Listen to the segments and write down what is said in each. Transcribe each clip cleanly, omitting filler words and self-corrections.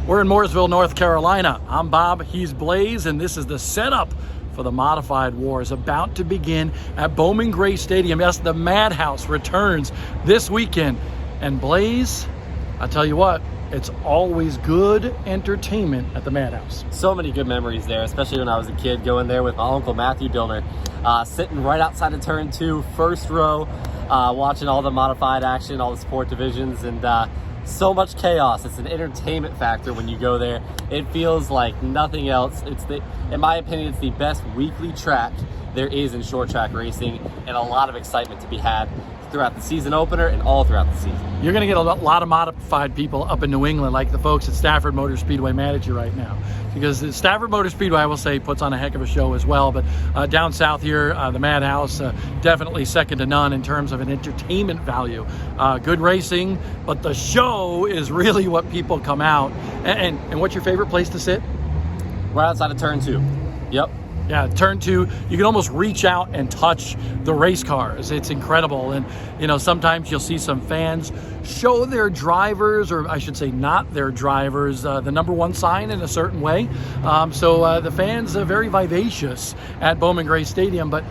We're in Mooresville, North Carolina. I'm Bob, he's Blaise, and this is the setup for the Modified Wars about to begin at Bowman Gray Stadium. Yes, the Madhouse returns this weekend. And Blaise, I tell you what, it's always good entertainment at the Madhouse. So many good memories there, especially when I was a kid, going there with my uncle Matthew Dillner, sitting right outside of turn 2, first row, watching all the modified action, all the sport divisions, and so much chaos. It's an entertainment factor when you go there. It feels like nothing else. In my opinion, it's the best weekly track there is in short track racing, and a lot of excitement to be had throughout the season opener and all throughout the season. You're going to get a lot of modified people up in New England, like the folks at Stafford Motor Speedway manage you right now. Because the Stafford Motor Speedway, I will say, puts on a heck of a show as well. But down south here, the Madhouse, definitely second to none in terms of an entertainment value. Good racing, but the show is really what people come out. And what's your favorite place to sit? Right outside of turn 2. Yep. Yeah, turn 2, you can almost reach out and touch the race cars. It's incredible. And, sometimes you'll see some fans show their drivers, or I should say not their drivers, the number 1 sign in a certain way. So the fans are very vivacious at Bowman Gray Stadium. But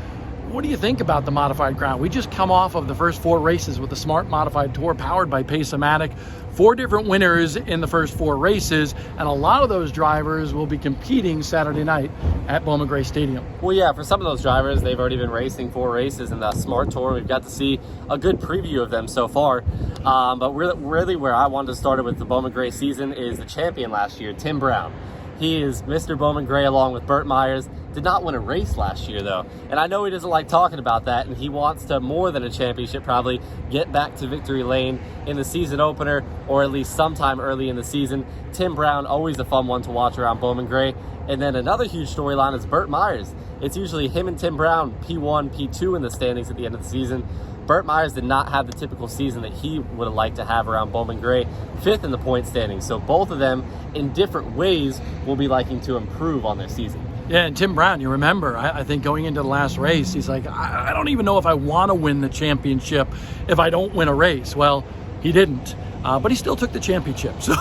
what do you think about the modified crowd? We just come off of the first 4 races with the Smart Modified Tour powered by Pace-O-Matic. 4 different winners in the first 4 races, and a lot of those drivers will be competing Saturday night at Bowman Gray Stadium. Well, yeah, for some of those drivers, they've already been racing 4 races in the Smart Tour. We've got to see a good preview of them so far. But really where I wanted to start it with the Bowman Gray season is the champion last year, Tim Brown. He is Mr. Bowman Gray along with Burt Myers. Did not win a race last year, though. And I know he doesn't like talking about that, and he wants to, more than a championship, probably get back to victory lane in the season opener, or at least sometime early in the season. Tim Brown, always a fun one to watch around Bowman Gray. And then another huge storyline is Burt Myers. It's usually him and Tim Brown, P1, P2 in the standings at the end of the season. Burt Myers did not have the typical season that he would have liked to have around Bowman Gray, 5th in the point standings. So both of them, in different ways, will be liking to improve on their season. Yeah, and Tim Brown, you remember, I think going into the last race, he's like, I don't even know if I want to win the championship if I don't win a race. Well, he didn't, but he still took the championship. So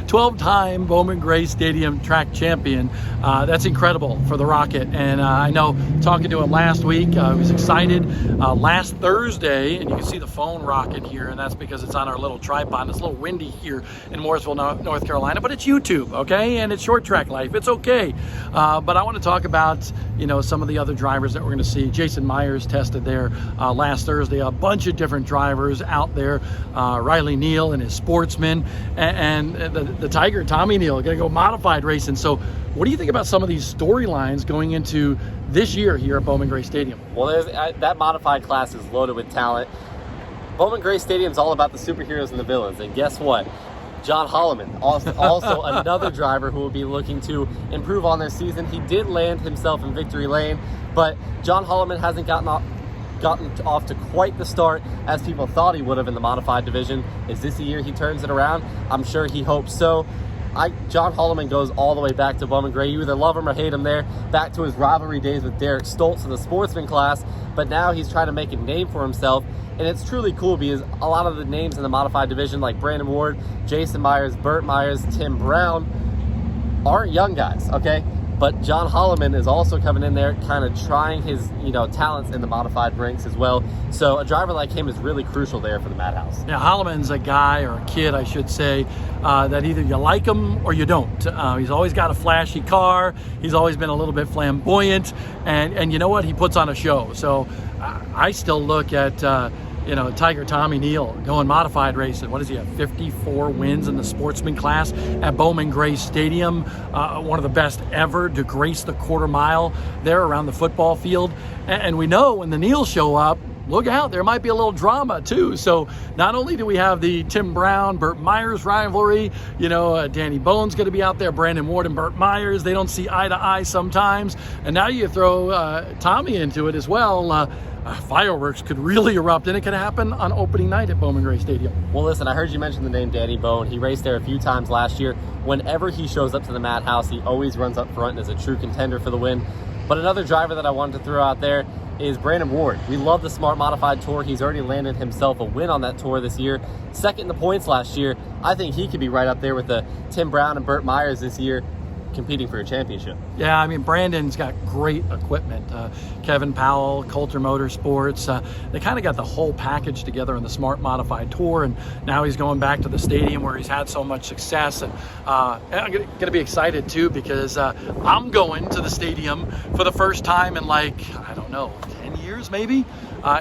12-time Bowman Gray Stadium track champion. That's incredible for the Rocket. And I know talking to him last week, he was excited. Last Thursday, and you can see the phone rocket here, and that's because it's on our little tripod. It's a little windy here in Mooresville, North Carolina, but it's YouTube, okay? And it's short track life. It's okay. But I want to talk about, some of the other drivers that we're going to see. Jason Myers tested there last Thursday. A bunch of different drivers out there. Riley Neal and his Sportsman, and the Tiger, Tommy Neal, going to go modified racing. So what do you think about some of these storylines going into this year here at Bowman Gray Stadium? Well, that modified class is loaded with talent. Bowman Gray Stadium is all about the superheroes and the villains. And guess what? John Holloman, also another driver who will be looking to improve on their season. He did land himself in victory lane, but John Holloman hasn't gotten off to quite the start as people thought he would have in the modified division. Is this the year he turns it around? I'm sure he hopes so. John Holloman goes all the way back to Bowman Gray. You either love him or hate him there. Back to his rivalry days with Derek Stoltz in the Sportsman class. But now he's trying to make a name for himself. And it's truly cool because a lot of the names in the modified division, like Brandon Ward, Jason Myers, Burt Myers, Tim Brown, aren't young guys, okay? But John Holloman is also coming in there kind of trying his, talents in the modified ranks as well. So a driver like him is really crucial there for the Madhouse. Yeah, Holloman's a guy, or a kid, I should say, that either you like him or you don't. He's always got a flashy car. He's always been a little bit flamboyant. And you know what? He puts on a show. So I still look at Tiger Tommy Neal going modified racing. What does he have? 54 wins in the Sportsman class at Bowman Gray Stadium. One of the best ever to grace the quarter mile there around the football field. And we know when the Neals show up, look out, there might be a little drama too. So not only do we have the Tim Brown, Burt Myers rivalry, Danny Bone's going to be out there, Brandon Ward and Burt Myers, they don't see eye to eye sometimes. And now you throw Tommy into it as well. Fireworks could really erupt, and it could happen on opening night at Bowman Gray Stadium. Well, listen, I heard you mention the name Danny Bone. He raced there a few times last year. Whenever he shows up to the Madhouse, he always runs up front and is a true contender for the win. But another driver that I wanted to throw out there is Brandon Ward. We love the Smart Modified Tour. He's already landed himself a win on that tour this year. Second in the points last year. I think he could be right up there with the Tim Brown and Burt Myers this year, competing for a championship. Yeah, I mean, Brandon's got great equipment. Kevin Powell, Coulter Motorsports, they kind of got the whole package together in the Smart Modified Tour, and now he's going back to the stadium where he's had so much success. And I'm going to be excited too, because I'm going to the stadium for the first time in, like, I don't know, 10 years maybe?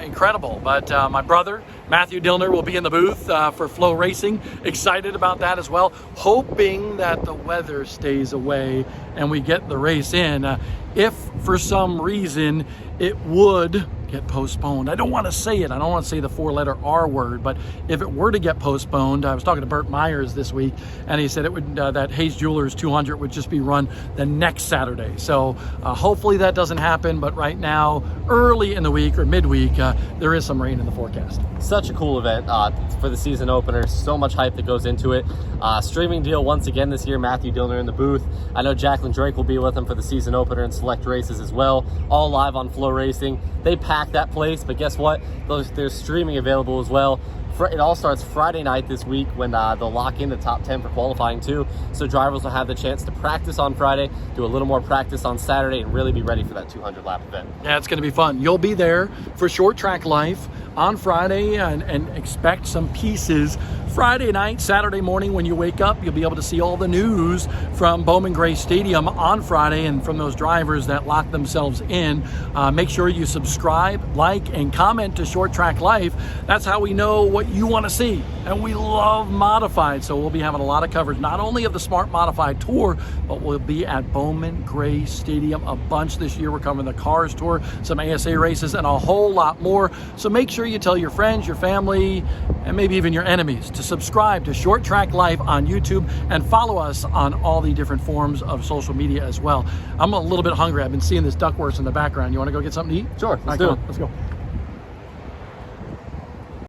Incredible. But my brother, Matthew Dillner, will be in the booth for Flow Racing. Excited about that as well. Hoping that the weather stays away and we get the race in. If for some reason it would get postponed, I don't want to say it. I don't want to say the 4-letter R word, but if it were to get postponed, I was talking to Burt Myers this week, and he said it would that Hayes Jewelers 200 would just be run the next Saturday. So hopefully that doesn't happen, but right now, early in the week or midweek, there is some rain in the forecast. Such a cool event for the season opener. So much hype that goes into it. Streaming deal once again this year. Matthew Dillner in the booth. I know Jacqueline Drake will be with him for the season opener and select races as well. All live on Flow Racing. They pack that place, but guess what? There's streaming available as well. It all starts Friday night this week when they'll lock in the top 10 for qualifying too. So drivers will have the chance to practice on Friday, do a little more practice on Saturday, and really be ready for that 200-lap event. Yeah, it's going to be fun. You'll be there for Short Track Life on Friday, and expect some pieces Friday night. Saturday morning when you wake up, you'll be able to see all the news from Bowman Gray Stadium on Friday and from those drivers that lock themselves in. Make sure you subscribe, like, and comment to Short Track Life. That's how we know what you want to see. And we love modified, so we'll be having a lot of coverage, not only of the Smart Modified Tour, but we'll be at Bowman Gray Stadium a bunch this year. We're covering the Cars Tour, some ASA races, and a whole lot more. So make sure you tell your friends, your family, and maybe even your enemies to subscribe to Short Track Life on YouTube and follow us on all the different forms of social media as well. I'm a little bit hungry. I've been seeing this duck works in the background. You want to go get something to eat? Sure, let's do it. Let's go.